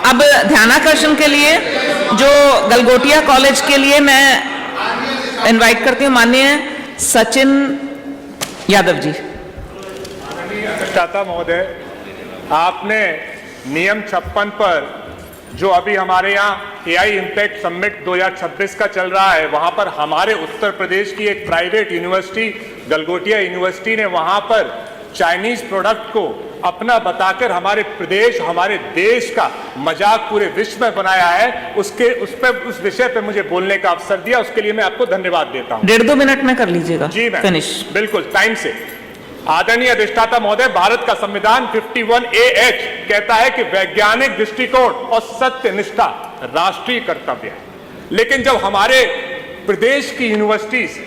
अब ध्यानाकर्षण के लिए जो गलगोटिया कॉलेज के लिए मैं इनवाइट करती हूँ माननीय सचिन यादव जी। अधिष्ठाता महोदय, आपने नियम 56 पर जो अभी हमारे यहाँ एआई इम्पैक्ट समिट 2026 का चल रहा है, वहां पर हमारे उत्तर प्रदेश की एक प्राइवेट यूनिवर्सिटी गलगोटिया यूनिवर्सिटी ने वहां पर चाइनीज प्रोडक्ट को अपना बताकर हमारे प्रदेश, हमारे देश का मजाक पूरे विश्व में बनाया है। उस विषय पे मुझे बोलने का अवसर दिया, उसके लिए मैं आपको धन्यवाद देता हूं। 1.5-2 मिनट में कर लीजिएगा। जी मैम, फिनिश। बिल्कुल टाइम से। आदरणीय अधिष्ठाता महोदय, भारत का संविधान 51A(h) कहता है कि वैज्ञानिक दृष्टिकोण और सत्यनिष्ठा राष्ट्रीय कर्तव्य है। लेकिन जब हमारे प्रदेश की यूनिवर्सिटीज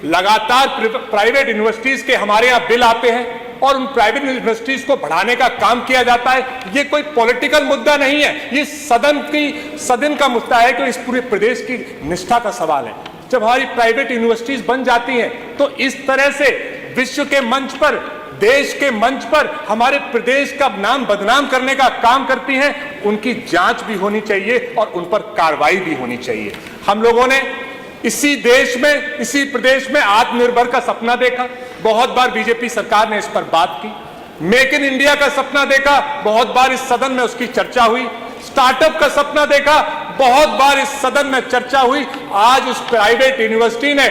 लगातार प्राइवेट यूनिवर्सिटीज के हमारे यहां बिल आते हैं और उन प्राइवेट यूनिवर्सिटीज को बढ़ाने का काम किया जाता है, ये कोई पॉलिटिकल मुद्दा नहीं है, ये सदन का मुद्दा है कि इस पूरे प्रदेश की निष्ठा का सवाल है। जब हमारी प्राइवेट यूनिवर्सिटीज बन जाती हैं तो इस तरह से विश्व के मंच पर, देश के मंच पर हमारे प्रदेश का नाम बदनाम करने का काम करती हैं, उनकी जांच भी होनी चाहिए और उन पर कार्रवाई भी होनी चाहिए। हम लोगों ने इसी देश में, इसी प्रदेश में आत्मनिर्भर का सपना देखा, बहुत बार बीजेपी सरकार ने इस पर बात की। मेक इन इंडिया का सपना देखा, बहुत बार इस सदन में उसकी चर्चा हुई। स्टार्टअप का सपना देखा, बहुत बार इस सदन में चर्चा हुई। आज उस प्राइवेट यूनिवर्सिटी ने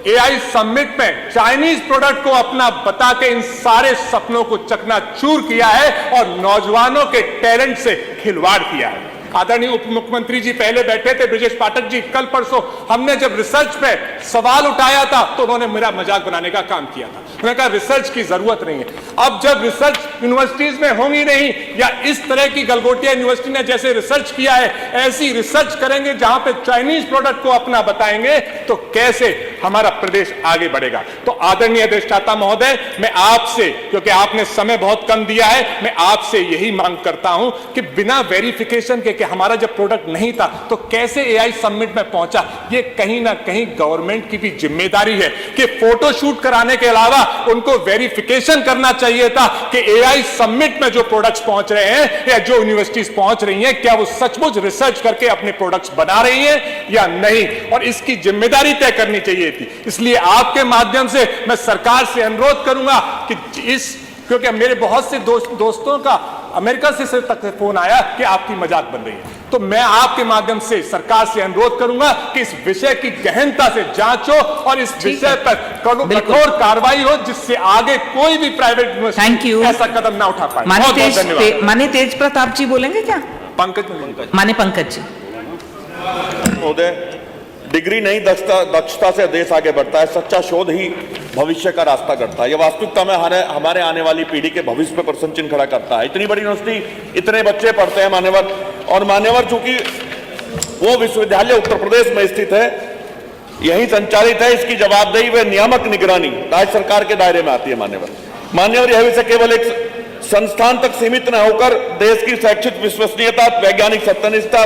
एआई समिट में चाइनीज प्रोडक्ट को अपना बता के इन सारे सपनों को चकनाचूर किया है और नौजवानों के टैलेंट से खिलवाड़ किया है। आदरणीय उप मुख्यमंत्री जी पहले बैठे थे, ब्रजेश पाठक जी, कल परसों हमने जब रिसर्च पे सवाल उठाया था तो उन्होंने मेरा मजाक बनाने का काम किया था। उन्होंने कहा रिसर्च की जरूरत नहीं है। अब जब रिसर्च यूनिवर्सिटीज में होंगी नहीं, या इस तरह की गलगोटिया यूनिवर्सिटी ने जैसे रिसर्च किया है ऐसी रिसर्च करेंगे जहां पे चाइनीज प्रोडक्ट को अपना बताएंगे, तो कैसे हमारा प्रदेश आगे बढ़ेगा। तो आदरणीय अधिष्ठाता महोदय, मैं आपसे, क्योंकि आपने समय बहुत कम दिया है, मैं आपसे यही मांग करता हूं कि बिना वेरिफिकेशन के हमारा जब प्रोडक्ट नहीं था तो कैसे एआई समिट में पहुंचा, ये कहीं ना कहीं गवर्नमेंट की भी जिम्मेदारी है कि फोटो शूट कराने के अलावा उनको वेरिफिकेशन करना चाहिए था कि एआई समिट में जो प्रोडक्ट्स पहुंच रहे हैं या जो यूनिवर्सिटीज पहुंच रही हैं, क्या वो सचमुच रिसर्च करके अपने प्रोडक्ट्स बना रही हैं या नहीं, और इसकी जिम्मेदारी तय करनी चाहिए थी। इसलिए आपके माध्यम से मैं सरकार से अनुरोध करूंगा कि क्योंकि मेरे बहुत से दोस्तों का अमेरिका से तक फोन आया कि आपकी मजाक बन रही है, तो मैं आपके माध्यम से सरकार से अनुरोध करूंगा कि इस विषय की गहनता से जांच हो और इस विषय पर कठोर कार्रवाई हो, जिससे आगे कोई भी प्राइवेट यूनिवर्सिटी ऐसा कदम ना उठा पाए। बहुत बहुत धन्यवाद। माननीय तेज प्रताप जी बोलेंगे क्या? पंकज माननीय पंकज जी। महोदय, डिग्री नहीं दक्षता से देश आगे बढ़ता है। सच्चा शोध ही भविष्य का रास्ता करता है। यह वास्तविकता में हमारे आने वाली पीढ़ी के भविष्य पे प्रश्न चिन्ह खड़ा करता है। इतनी बड़ी यूनिवर्सिटी, इतने बच्चे पढ़ते हैं मान्यवर, और मान्यवर चूंकि वो विश्वविद्यालय उत्तर प्रदेश में स्थित है, यही संचालित है, इसकी जवाबदेही व नियामक निगरानी राज्य सरकार के दायरे में आती है। मान्यवर यह विषय केवल एक संस्थान तक सीमित न होकर देश की शैक्षिक विश्वसनीयता, वैज्ञानिक सत्यनिष्ठा,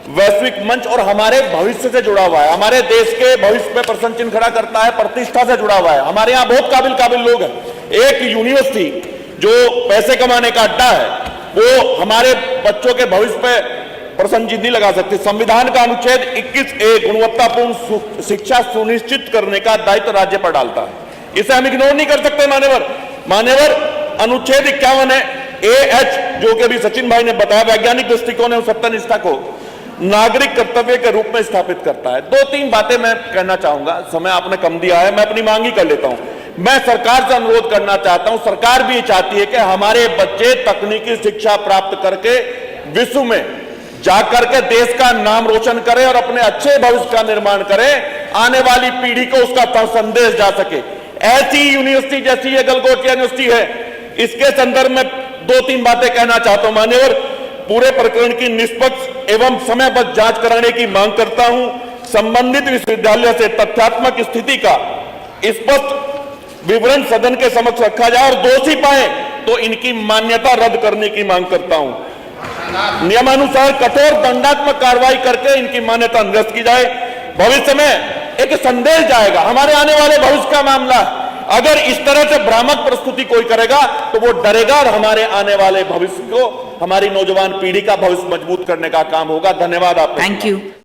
वैश्विक मंच और हमारे भविष्य से जुड़ा हुआ है। हमारे देश के भविष्य में प्रश्न चिन्ह खड़ा करता है, प्रतिष्ठा से जुड़ा हुआ है। हमारे यहाँ बहुत काबिल लोग हैं। एक यूनिवर्सिटी जो पैसे कमाने का अड्डा है, वो हमारे बच्चों के भविष्य पे प्रश्न चिन्ह नहीं लगा सकती। संविधान का अनुच्छेद 21A गुणवत्तापूर्ण शिक्षा सुनिश्चित करने का दायित्व राज्य पर डालता है। इसे हम इग्नोर नहीं कर सकते। मान्यवर अनुच्छेद 51AH, जो कि अभी सचिन भाई ने बताया, वैज्ञानिक दृष्टिकोण एवं सत्यनिष्ठा को नागरिक कर्तव्य के रूप में स्थापित करता है। 2-3 बातें मैं कहना चाहूंगा, समय आपने कम दिया है, मैं अपनी मांग ही कर लेता हूं। मैं सरकार से अनुरोध करना चाहता हूं, सरकार भी चाहती है कि हमारे बच्चे तकनीकी शिक्षा प्राप्त करके विश्व में जाकर के देश का नाम रोशन करें और अपने अच्छे भविष्य का निर्माण करें, आने वाली पीढ़ी को उसका संदेश जा सके। ऐसी यूनिवर्सिटी जैसी ये गलगोटिया यूनिवर्सिटी है, इसके संदर्भ में 2-3 बातें कहना चाहता हूं। मान्यवर, पूरे प्रकरण की निष्पक्ष एवं समयबद्ध जांच कराने की मांग करता हूं। संबंधित विश्वविद्यालय से तथ्यात्मक स्थिति का स्पष्ट विवरण सदन के समक्ष रखा जाए और दोषी पाए तो इनकी मान्यता रद्द करने की मांग करता हूं। नियमानुसार कठोर दंडात्मक कार्रवाई करके इनकी मान्यता निरस्त की जाए। भविष्य में एक संदेश जाएगा, हमारे आने वाले भविष्य का मामला। अगर इस तरह से भ्रामक प्रस्तुति कोई करेगा तो वो डरेगा और हमारे आने वाले भविष्य को हमारी नौजवान पीढ़ी का भविष्य मजबूत करने का काम होगा। धन्यवाद आपका। Thank you.